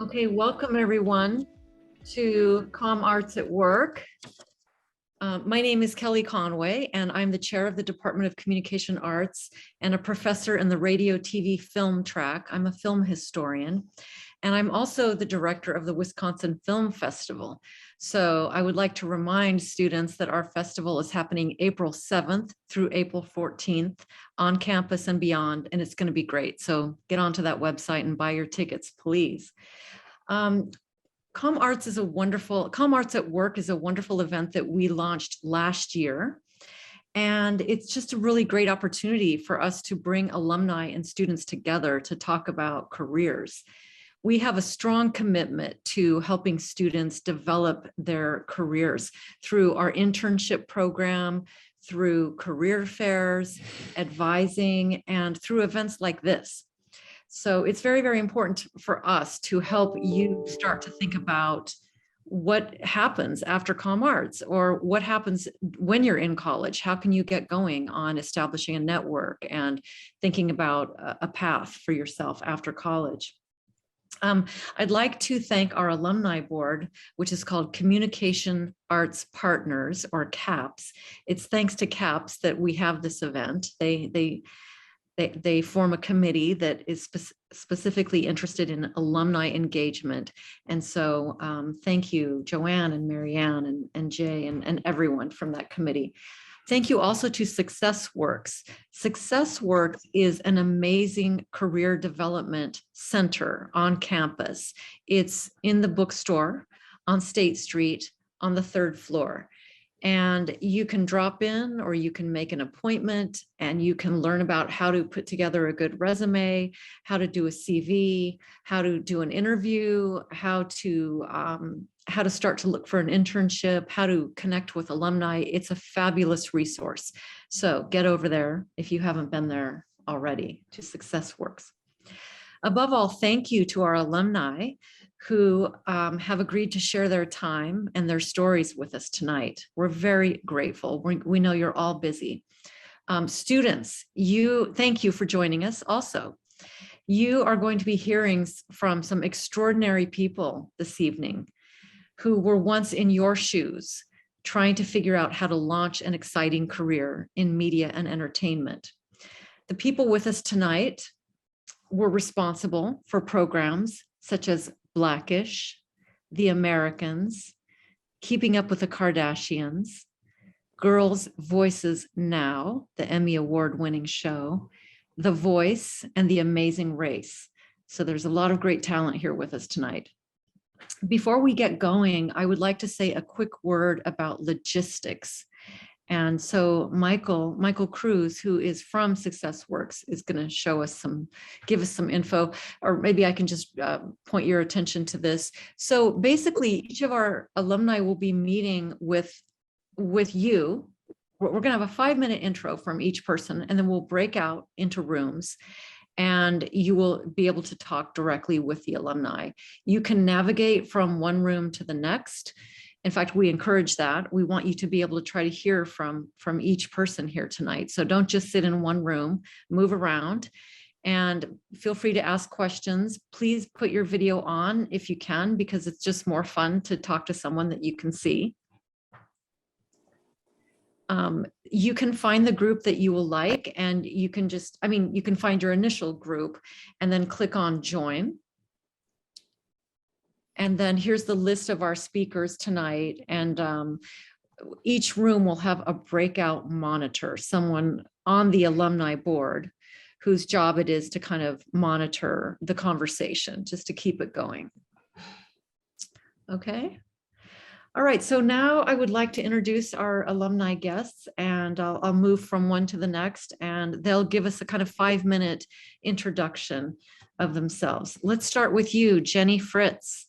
Okay, welcome everyone to Comm Arts at Work. My name is Kelly Conway, and I'm the chair of the Department of Communication Arts and a professor in the radio, TV, film track. I'm a film historian, and I'm also the director of the Wisconsin Film Festival. So I would like to remind students that our festival is happening April 7th through April 14th on campus and beyond, and it's going to be great. So get onto that website and buy your tickets, please. Comm Arts at Work is a wonderful event that we launched last year. And it's just a really great opportunity for us to bring alumni and students together to talk about careers. We have a strong commitment to helping students develop their careers through our internship program, through career fairs, advising, and through events like this. So it's very, very important for us to help you start to think about what happens after Comm Arts, or what happens when you're in college. How can you get going on establishing a network and thinking about a path for yourself after college? I'd like to thank our alumni board, which is called Communication Arts Partners, or CAPS. It's thanks to CAPS that we have this event. They form a committee that is specifically interested in alumni engagement. And so thank you, Joanne and Marianne and Jay and everyone from that committee. Thank you also to SuccessWorks. SuccessWorks is an amazing career development center on campus. It's in the bookstore on State Street on the 3rd floor. And you can drop in, or you can make an appointment, and you can learn about how to put together a good resume, how to do a CV, how to do an interview, how to start to look for an internship, how to connect with alumni. It's a fabulous resource. So get over there if you haven't been there already, to SuccessWorks. Above all, thank you to our alumni who have agreed to share their time and their stories with us tonight. We're very grateful. We know you're all busy. Students, thank you for joining us also. You are going to be hearing from some extraordinary people this evening who were once in your shoes, trying to figure out how to launch an exciting career in media and entertainment. The people with us tonight were responsible for programs such as Blackish, The Americans, Keeping Up with the Kardashians, Girls' Voices Now, the Emmy Award-winning show, The Voice, and The Amazing Race. So there's a lot of great talent here with us tonight. Before we get going, I would like to say a quick word about logistics. And so Michael Cruz, who is from SuccessWorks, is going to give us some info, or maybe I can just point your attention to this. So basically, each of our alumni will be meeting with you. We're going to have a 5-minute intro from each person, and then we'll break out into rooms, and you will be able to talk directly with the alumni. You can navigate from one room to the next. In fact, we encourage that. We want you to be able to try to hear from each person here tonight. So don't just sit in one room, move around, and feel free to ask questions. Please put your video on if you can, because it's just more fun to talk to someone that you can see. You can find the group that you will like, and you can you can find your initial group and then click on join. And then here's the list of our speakers tonight. And each room will have a breakout monitor, someone on the alumni board whose job it is to kind of monitor the conversation, just to keep it going. Okay. All right, so now I would like to introduce our alumni guests, and I'll move from one to the next, and they'll give us a kind of 5-minute introduction of themselves. Let's start with you, Jenny Fritz.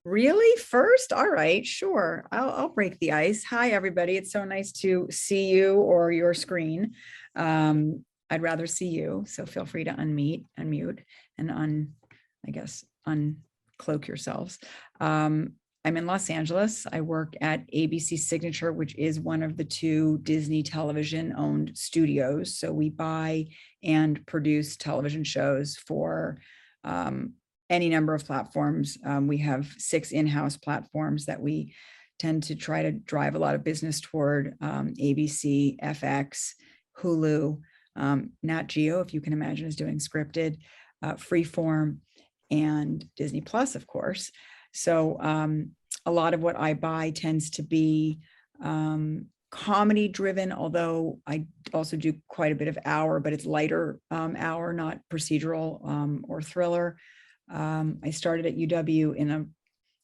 Really? First? All right, sure. I'll break the ice. Hi, everybody. It's so nice to see you or your screen. I'd rather see you, so feel free to unmute, and uncloak yourselves. I'm in Los Angeles. I work at ABC Signature, which is one of the 2 Disney television-owned studios. So we buy and produce television shows for any number of platforms. We have 6 in-house platforms that we tend to try to drive a lot of business toward: ABC, FX, Hulu, Nat Geo, if you can imagine, is doing scripted, Freeform, and Disney Plus, of course. So a lot of what I buy tends to be comedy driven, although I also do quite a bit of hour, but it's lighter hour, not procedural or thriller. I started at UW in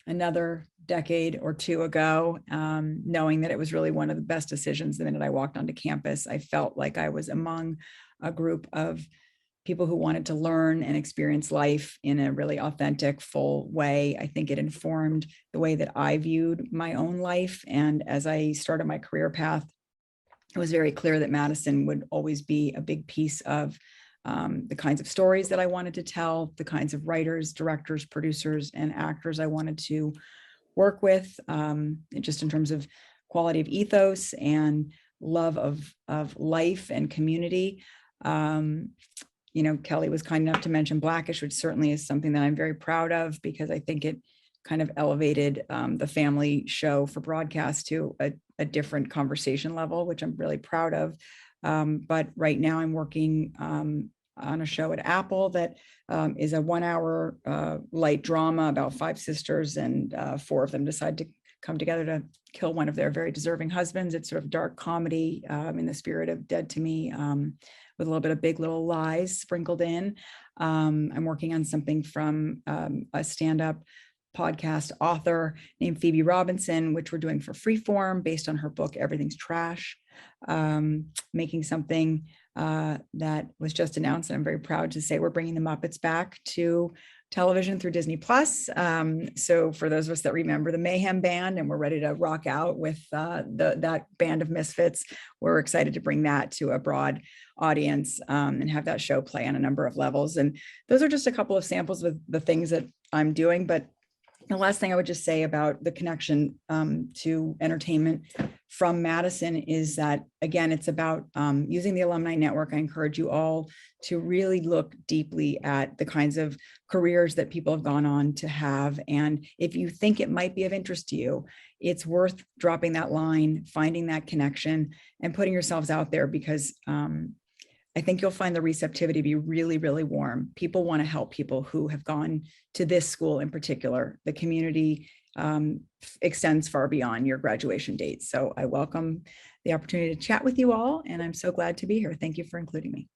another decade or two ago, knowing that it was really one of the best decisions. The minute I walked onto campus, I felt like I was among a group of people who wanted to learn and experience life in a really authentic, full way. I think it informed the way that I viewed my own life. And as I started my career path, it was very clear that Madison would always be a big piece of the kinds of stories that I wanted to tell, the kinds of writers, directors, producers, and actors I wanted to work with, just in terms of quality of ethos and love of life and community. Kelly was kind enough to mention Blackish, which certainly is something that I'm very proud of, because I think it kind of elevated the family show for broadcast to a different conversation level, which I'm really proud of. But right now I'm working on a show at Apple that is a 1-hour light drama about 5 sisters, and 4 of them decide to come together to kill one of their very deserving husbands. It's sort of dark comedy in the spirit of Dead to Me, with a little bit of Big Little Lies sprinkled in. I'm working on something from a stand-up podcast author named Phoebe Robinson, which we're doing for Freeform based on her book, Everything's Trash. Making something that was just announced, and I'm very proud to say we're bringing the Muppets back to television through Disney Plus. So for those of us that remember the Mayhem Band and we're ready to rock out with that band of misfits, we're excited to bring that to a broad audience and have that show play on a number of levels. And those are just a couple of samples of the things that I'm doing. But the last thing I would just say about the connection to entertainment from Madison is that, again, it's about using the alumni network. I encourage you all to really look deeply at the kinds of careers that people have gone on to have. And if you think it might be of interest to you, it's worth dropping that line, finding that connection, and putting yourselves out there, because I think you'll find the receptivity be really, really warm. People want to help people who have gone to this school in particular. The community extends far beyond your graduation date. So I welcome the opportunity to chat with you all, and I'm so glad to be here. Thank you for including me.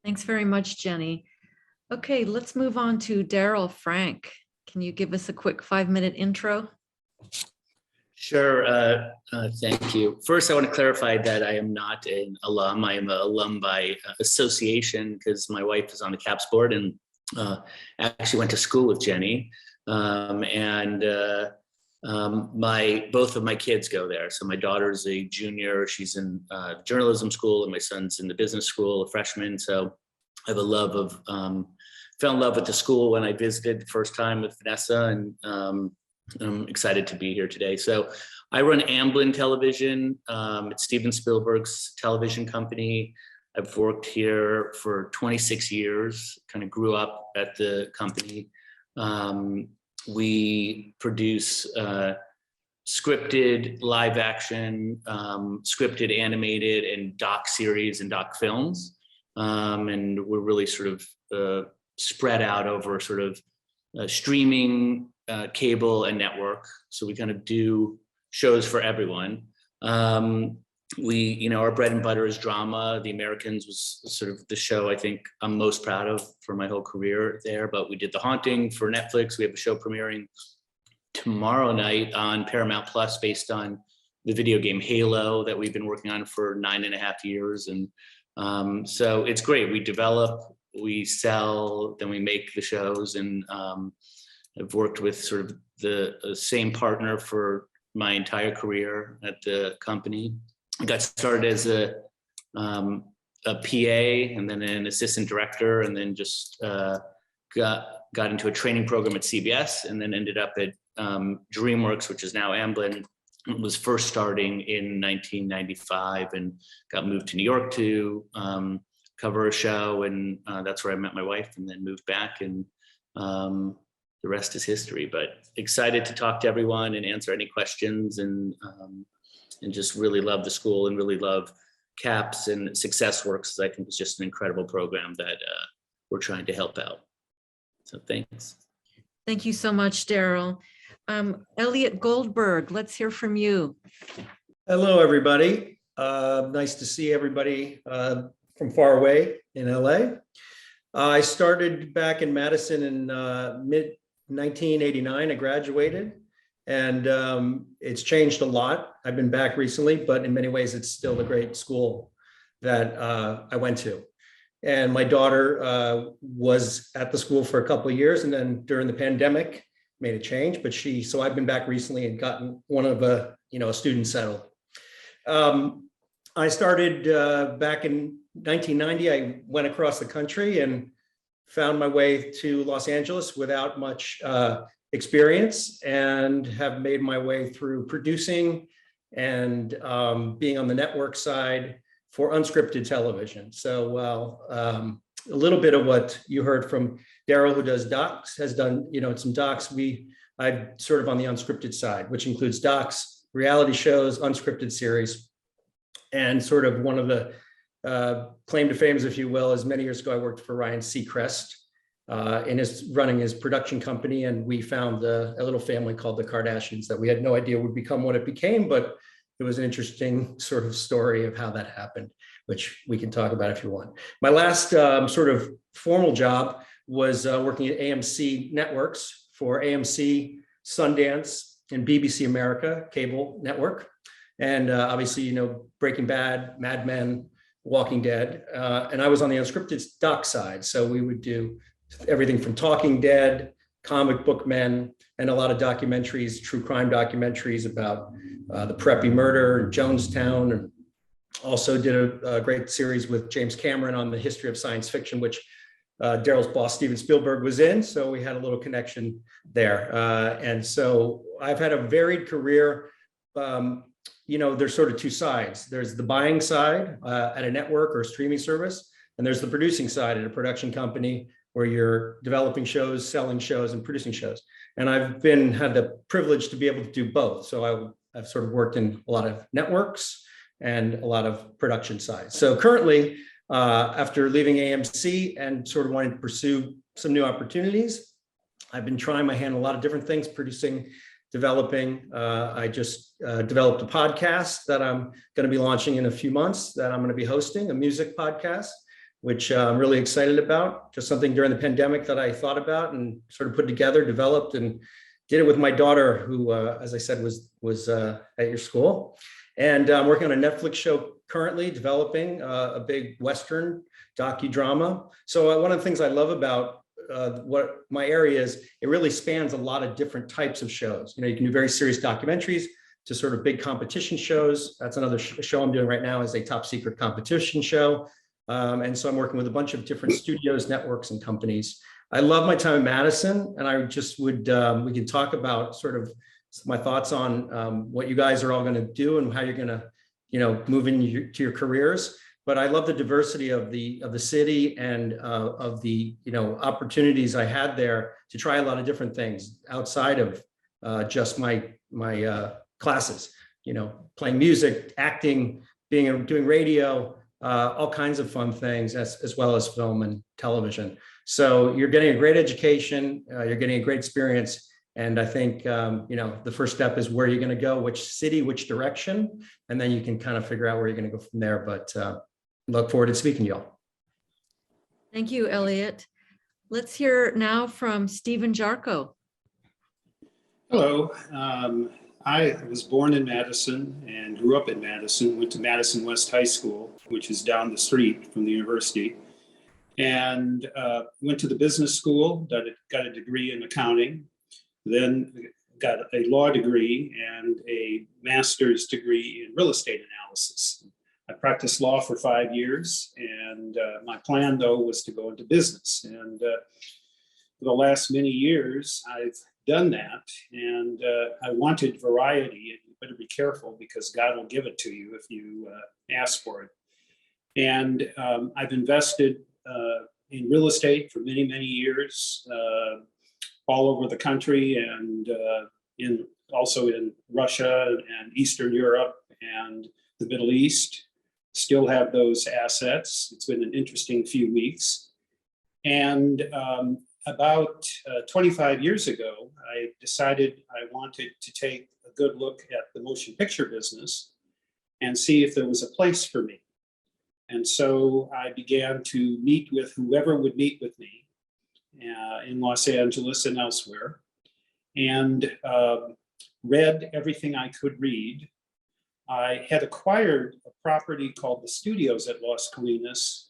Thanks very much, Jenny. Okay, let's move on to Darryl Frank. Can you give us a quick 5-minute intro? Sure. Thank you. First, I want to clarify that I am not an alum. I am an alum by association, because my wife is on the CAPS board and actually went to school with Jenny. Both of my kids go there. So my daughter's a junior, she's in journalism school, and my son's in the business school, a freshman. So I have a love of, fell in love with the school when I visited the first time with Vanessa, and I'm excited to be here today. So I run Amblin Television. It's Steven Spielberg's television company. I've worked here for 26 years, kind of grew up at the company. We produce scripted, live action, scripted, animated, and doc series and doc films. And we're really sort of spread out over sort of streaming, cable, and network. So we kind of do shows for everyone. Our bread and butter is drama. The Americans was sort of the show I think I'm most proud of for my whole career there, but we did The Haunting for Netflix. We have a show premiering tomorrow night on Paramount Plus based on the video game Halo that we've been working on for 9.5 years. And so it's great. We develop, we sell, then we make the shows. And I've worked with sort of the same partner for my entire career at the company. I got started as a PA, and then an assistant director, and then just got into a training program at CBS, and then ended up at DreamWorks, which is now Amblin. It was first starting in 1995, and got moved to New York to kind cover a show, and that's where I met my wife, and then moved back, and the rest is history. But excited to talk to everyone and answer any questions, and just really love the school and really love CAPS and successworks. I think it's just an incredible program that we're trying to help out. So thanks. Thank you so much, Darryl. Elliott Goldberg, let's hear from you. Hello, everybody. Nice to see everybody from far away in LA. I started back in Madison in mid 1989. I graduated, and it's changed a lot. I've been back recently, but in many ways, it's still the great school that I went to. And my daughter was at the school for a couple of years, and then during the pandemic, made a change. But so I've been back recently and gotten one of a student settled. I started back in 1990. I went across the country and found my way to Los Angeles without much experience, and have made my way through producing and being on the network side for unscripted television. So a little bit of what you heard from Darryl, who does docs, has done some docs. I'm sort of on the unscripted side, which includes docs, reality shows, unscripted series. And sort of one of the claim to fame, if you will, is many years ago, I worked for Ryan Seacrest running his production company. And we found a little family called the Kardashians that we had no idea would become what it became, but it was an interesting sort of story of how that happened, which we can talk about if you want. My last sort of formal job was working at AMC Networks for AMC, Sundance, and BBC America cable network. And obviously, Breaking Bad, Mad Men, Walking Dead. And I was on the unscripted doc side. So we would do everything from Talking Dead, Comic Book Men, and a lot of documentaries, true crime documentaries about the Preppy murder in Jonestown. And also did a great series with James Cameron on the history of science fiction, which Darryl's boss, Steven Spielberg, was in. So we had a little connection there. And so I've had a varied career. There's sort of two sides. There's the buying side at a network or a streaming service, and there's the producing side at a production company where you're developing shows, selling shows, and producing shows. And I've had the privilege to be able to do both. So I've sort of worked in a lot of networks and a lot of production sides. So currently, after leaving AMC and sort of wanting to pursue some new opportunities, I've been trying my hand on a lot of different things, producing, developing. I just developed a podcast that I'm going to be launching in a few months, that I'm going to be hosting, a music podcast, which I'm really excited about. Just something during the pandemic that I thought about and sort of put together, developed, and did it with my daughter, who, as I said, was at your school. And I'm working on a Netflix show currently, developing a big Western docudrama. So one of the things I love about what my area is, it really spans a lot of different types of shows. You can do very serious documentaries to sort of big competition shows. That's another show I'm doing right now, is a top secret competition show. And so I'm working with a bunch of different studios, networks, and companies. I love my time in Madison, and I just would, we can talk about sort of my thoughts on what you guys are all going to do and how you're going to, move into your careers. But I love the diversity of the city and of the opportunities I had there to try a lot of different things outside of just my classes. Playing music, acting, doing radio, all kinds of fun things, as well as film and television. So you're getting a great education, you're getting a great experience. And I think, the first step is where you're going to go, which city, which direction, and then you can kind of figure out where you're going to go from there. But look forward to speaking to y'all. Thank you, Elliott. Let's hear now from Stephen Jarco. Hello. I was born in Madison and grew up in Madison, went to Madison West High School, which is down the street from the university, and went to the business school, got a degree in accounting, then got a law degree and a master's degree in real estate analysis. I practiced law for 5 years, and my plan, though, was to go into business. And for the last many years, I've done that, and I wanted variety. And you better be careful, because God will give it to you if you ask for it. And I've invested in real estate for many, many years, all over the country, and also in Russia and Eastern Europe and the Middle East. Still have those assets. It's been an interesting few weeks. And about 25 years ago, I decided I wanted to take a good look at the motion picture business and see if there was a place for me. And so I began to meet with whoever would meet with me in Los Angeles and elsewhere, and read everything I could read. I had acquired a property called the Studios at Las Colinas,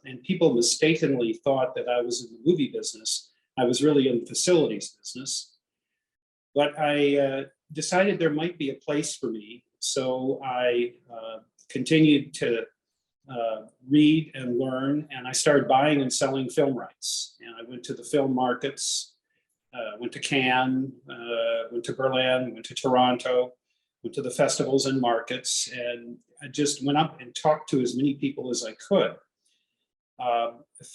and people mistakenly thought that I was in the movie business. I was really in the facilities business. But I decided there might be a place for me. So I continued to read and learn, and I started buying and selling film rights. And I went to the film markets, went to Cannes, went to Berlin, went to Toronto, went to the festivals and markets, and I just went up and talked to as many people as I could.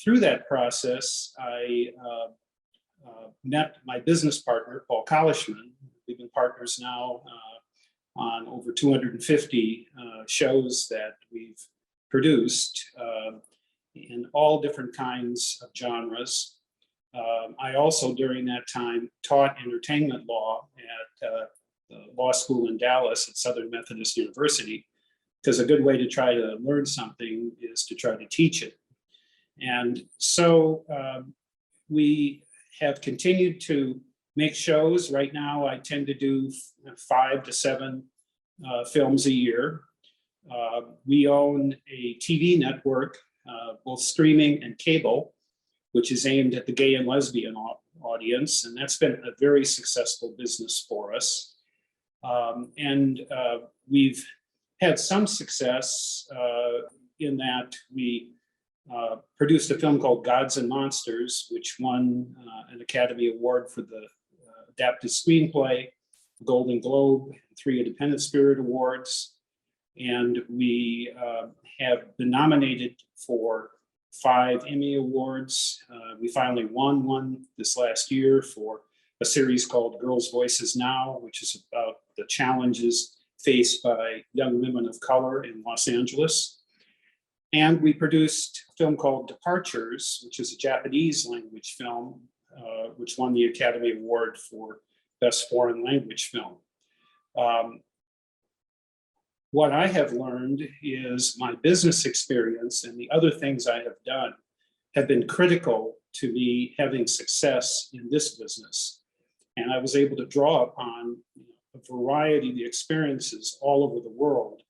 Through that process, I met my business partner, Paul Collishman. We've been partners now on over 250 shows that we've produced in all different kinds of genres. I also, during that time, taught entertainment law at the law school in Dallas at Southern Methodist University, because a good way to try to learn something is to try to teach it. And so we have continued to make shows. Right now, I tend to do 5 to 7 films a year. We own a TV network, both streaming and cable, which is aimed at the gay and lesbian audience. And that's been a very successful business for us. And we've had some success in that we produced a film called Gods and Monsters, which won an Academy Award for the adapted screenplay, Golden Globe, 3 Independent Spirit Awards. And we have been nominated for 5 Emmy Awards. We finally won one this last year for a series called Girls' Voices Now, which is about the challenges faced by young women of color in Los Angeles. And we produced a film called Departures, which is a Japanese language film, which won the Academy Award for Best Foreign Language Film. What I have learned is my business experience and the other things I have done have been critical to me having success in this business. And I was able to draw upon a variety of the experiences all over the world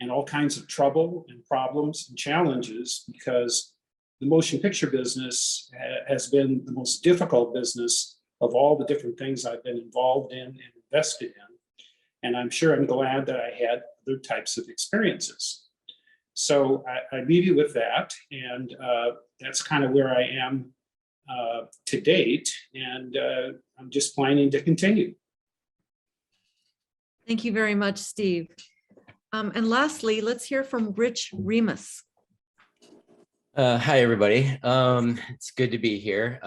and all kinds of trouble and problems and challenges, because the motion picture business has been the most difficult business of all the different things I've been involved in and invested in. And I'm sure I'm glad that I had other types of experiences. So I leave you with that. And that's kind of where I am to date. And I'm just planning to continue. Thank you very much, Steve. And lastly, let's hear from Rich Remus. Hi, everybody. It's good to be here.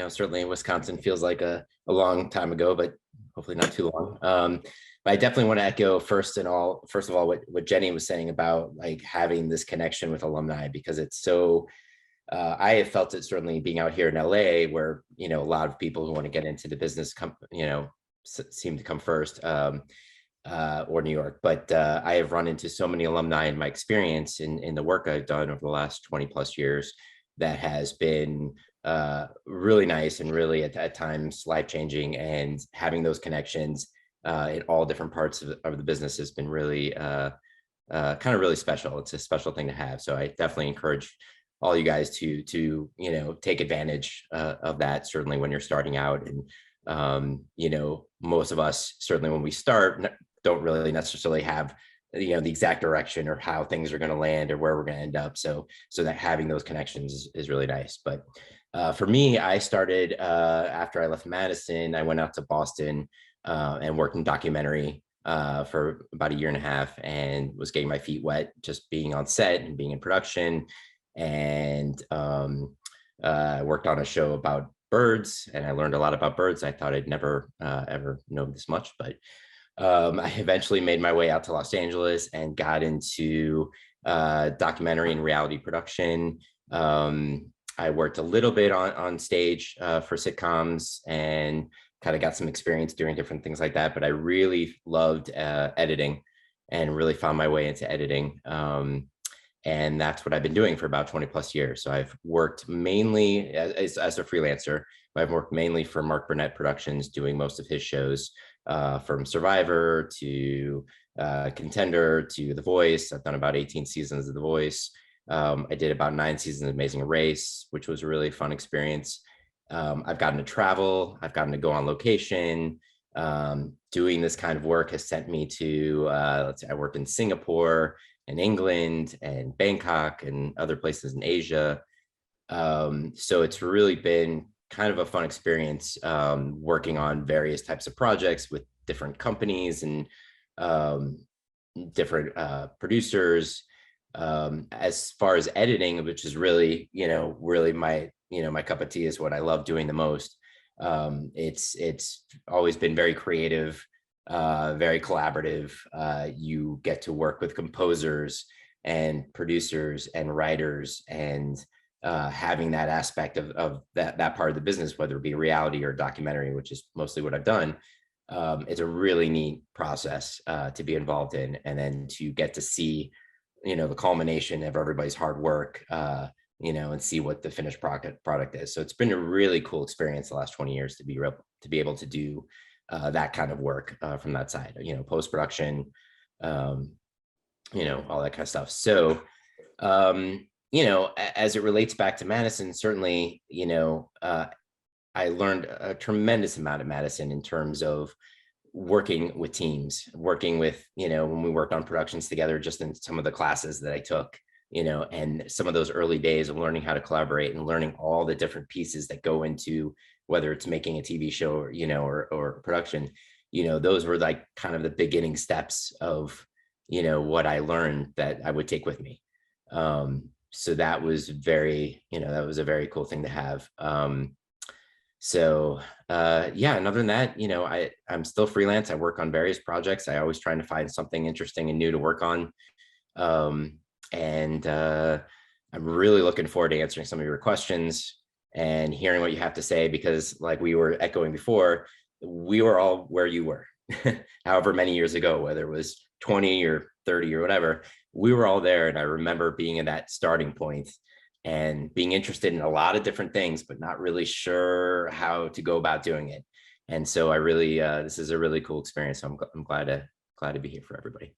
Certainly Wisconsin feels like a long time ago, but hopefully not too long. But I definitely want to echo first of all, what Jenny was saying about like having this connection with alumni, because it's so, I have felt it certainly being out here in LA, where, a lot of people who want to get into the business, seem to come first, or New York. But I have run into so many alumni in my experience in the work I've done over the last 20 plus years that has been really nice and really at times life-changing, and having those connections in all different parts of the business has been really kind of really special. It's a special thing to have. So I definitely encourage all you guys to take advantage of that, certainly when you're starting out. And most of us, certainly when we start, don't really necessarily have the exact direction or how things are going to land or where we're going to end up. So that having those connections is really nice. But for me, I started after I left Madison. I went out to Boston and worked in documentary for about a year and a half, and was getting my feet wet just being on set and being in production. And I worked on a show about birds, and I learned a lot about birds. I thought I'd never ever known this much, but I eventually made my way out to Los Angeles and got into documentary and reality production. I worked a little bit on stage for sitcoms and kind of got some experience doing different things like that. But I really loved editing and really found my way into editing. And that's what I've been doing for about 20 plus years. So I've worked mainly as a freelancer. I've worked mainly for Mark Burnett Productions, doing most of his shows, from Survivor to Contender to The Voice. I've done about 18 seasons of The Voice. I did about 9 seasons of Amazing Race, which was a really fun experience. I've gotten to travel. I've gotten to go on location. Doing this kind of work has sent me to, I worked in Singapore and England and Bangkok and other places in Asia. So it's really been kind of a fun experience, working on various types of projects with different companies and different producers. As far as editing, which is really, really my cup of tea, is what I love doing the most. It's always been very creative, very collaborative. You get to work with composers and producers and writers, and having that aspect of that part of the business, whether it be reality or documentary, which is mostly what I've done. It's a really neat process to be involved in, and then to get to see, the culmination of everybody's hard work, and see what the finished product is. So it's been a really cool experience the last 20 years to be able to do that kind of work from that side, post-production, all that kind of stuff. So, as it relates back to Madison, certainly, I learned a tremendous amount at Madison in terms of working with teams, working with, when we worked on productions together, just in some of the classes that I took, and some of those early days of learning how to collaborate and learning all the different pieces that go into, whether it's making a TV show or production, those were like kind of the beginning steps of, what I learned that I would take with me. So that was that was a very cool thing to have. And other than that, I'm still freelance. I work on various projects. I always trying to find something interesting and new to work on. I'm really looking forward to answering some of your questions and hearing what you have to say, because like we were echoing before, we were all where you were, however many years ago, whether it was 20 or 30 or whatever, we were all there. And I remember being in that starting point and being interested in a lot of different things, but not really sure how to go about doing it. And so I really, this is a really cool experience. So I'm glad to be here for everybody.